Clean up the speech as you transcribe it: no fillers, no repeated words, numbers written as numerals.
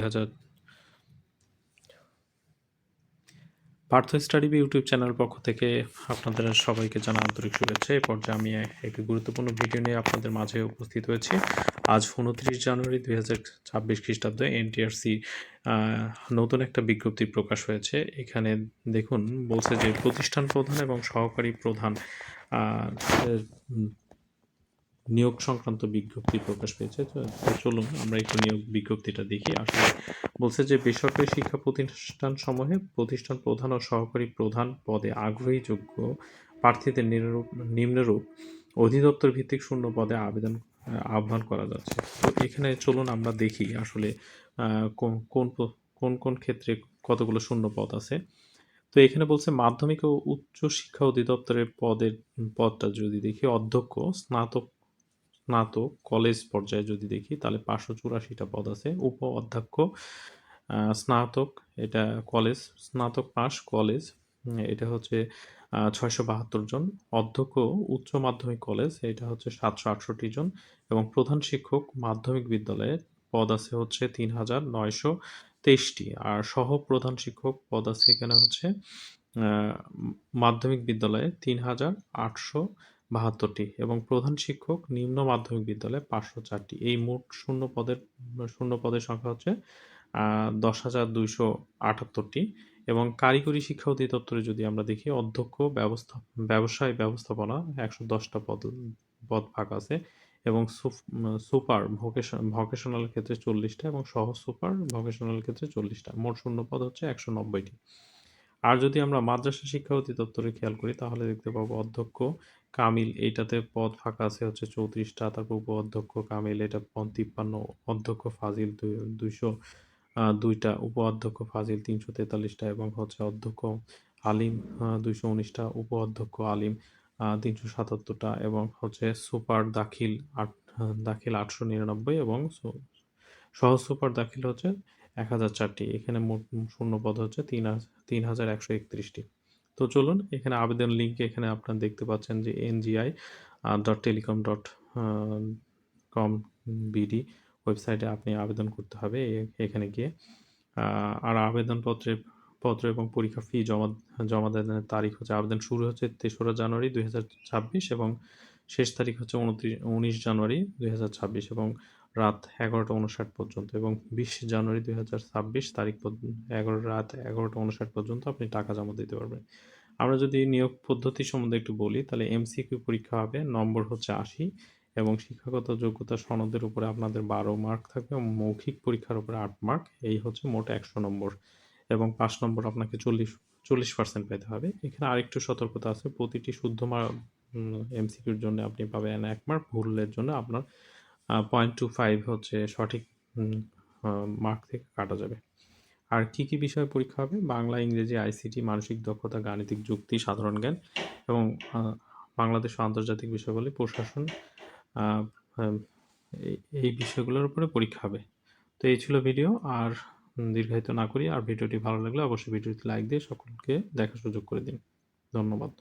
হাজার Partha study B YouTube channel পক্ষ থেকে আপনাদের সবাইকে জানা আন্তরিক শুভেচ্ছা। এই পর্যায়ে আমি একটি গুরুত্বপূর্ণ ভিডিও নিয়ে আপনাদের মাঝে উপস্থিত হয়েছি। আজ ২৯ জানুয়ারি ২০২৬ খ্রিস্টাব্দে এনটিআরসি নতুন একটা বিজ্ঞপ্তি প্রকাশ হয়েছে। এখানে দেখুন বলছে যে প্রতিষ্ঠান প্রধান এবং সহকারী প্রধান নিয়োগ সংক্রান্ত বিজ্ঞপ্তি প্রকাশ পেয়েছে। তো চলুন আমরা একটু নিয়োগ বিজ্ঞপ্তিটা দেখি। আসলে বলছে যে বেসরকারি শিক্ষা প্রতিষ্ঠান সমূহে প্রতিষ্ঠান প্রধান ও সহকারী প্রধান পদে আগ্রহী যোগ্য প্রার্থীদের নিম্নরূপ অধিদপ্তর ভিত্তিক শূন্য পদে আহ্বান করা যাচ্ছে। তো এখানে চলুন আমরা দেখি আসলে কোন কোন কোন কোন ক্ষেত্রে কতগুলো শূন্য পদ আছে। তো এখানে বলছে মাধ্যমিক ও উচ্চ শিক্ষা অধিদপ্তরের পদটা যদি দেখি অধ্যক্ষ, স্নাতক কলেজ পর্যায়ে যদি দেখি তাহলে 584টা পদ আছে। উপ অধ্যক্ষ, স্নাতক এটা কলেজ, স্নাতক পাস কলেজ এটা হচ্ছে 672 জন। অধ্যক্ষ উচ্চ মাধ্যমিক কলেজ এটা হচ্ছে 768 জন এবং প্রধান শিক্ষক মাধ্যমিক বিদ্যালয়ের পদ আছে হচ্ছে 3923টি আর সহ প্রধান শিক্ষক পদ আছে এখানে হচ্ছে মাধ্যমিক বিদ্যালয়ে 3872টি এবং প্রধান শিক্ষক নিম্ন মাধ্যমিক বিদ্যালয়ে 504টি। এই মোট শূন্য পদের সংখ্যা হচ্ছে 10,278টি এবং কারিগরি শিক্ষা অধিদপ্তরে যদি আমরা দেখি অধ্যক্ষ ব্যবসায় ব্যবস্থাপনা 110টা পদ ফাঁকা আছে এবং সুপার ভোকেশনাল ক্ষেত্রে 40টা এবং সহ সুপার ভোকেশনাল ক্ষেত্রে 40টা। মোট শূন্য পদ হচ্ছে 190টি। আর যদি আমরা মাদ্রাসা শিক্ষা অধিদপ্তরে খেয়াল করি তাহলে দেখতে পাবো অধ্যক্ষ কামিল এইটাতে পদ ফাঁকা আছে হচ্ছে 34টা, তারপর উপ অধ্যক্ষ কামিল এটা 53, অধ্যক্ষ ফাজিল 202টা, উপ অধ্যক্ষ ফাজিল 343টা এবং হচ্ছে অধ্যক্ষ আলিম 219টা, উপ অধ্যক্ষ আলিম 377টা এবং হচ্ছে সুপার দাখিল 899 এবং সহ সুপার দাখিল হচ্ছে 1004টি। এখানে মোট শূন্য পদ হচ্ছে 3131টি। তো চলুন এখানে আবেদন লিঙ্ক এখানে আপনারা দেখতে পাচ্ছেন যে ngi.telecom.com বিডি ওয়েবসাইটে আপনি আবেদন করতে হবে এখানে গিয়ে। আর পত্র এবং পরীক্ষা ফি জমা দেওয়ার তারিখ হচ্ছে আবেদন শুরু হচ্ছে ৩রা জানুয়ারি ২০২৬ এবং শেষ তারিখ হচ্ছে 19 জানুয়ারি ২০২৬ এবং রাত 11টা 59 পর্যন্ত এবং 20 জানুয়ারি ২০২৬ তারিখ রাত 11টা 59 পর্যন্ত আপনি টাকা জমা দিতে পারবেন। আমরা যদি নিয়োগ পদ্ধতি সম্বন্ধে একটু বলি তাহলে এমসিকিউ পরীক্ষা হবে, নম্বর হচ্ছে 80 এবং শিক্ষাগত যোগ্যতা সনদের উপরে আপনাদের 12 মার্ক থাকবে এবং মৌখিক পরীক্ষার উপরে 8 মার্ক, এই হচ্ছে মোট 100 নম্বর এবং 5 নম্বর আপনাকে 40% পেতে হবে। এখানে আরেকটু সতর্কতা আছে, প্রতিটি শুদ্ধ এমসিকিউর জন্য আপনি পাবেন 1 মার্ক, ভুলের জন্য আপনার 0.25 হচ্ছে সঠিক মার্ক থেকে কাটা যাবে। আর কি কি বিষয়ে পরীক্ষা হবে? বাংলা, ইংরেজি, আইসিটি, মানসিক দক্ষতা, গাণিতিক যুক্তি, সাধারণ জ্ঞান এবং বাংলাদেশ ও আন্তর্জাতিক বিষয়াবলী, প্রশাসন, এই বিষয়গুলোর উপরে পরীক্ষা হবে। তো এই ছিল ভিডিও। আর দীর্ঘায়িত না করি, আর ভিডিওটি ভালো লাগলে অবশ্যই ভিডিওটি লাইক দিয়ে সকলকে দেখার সুযোগ করে দিন। ধন্যবাদ।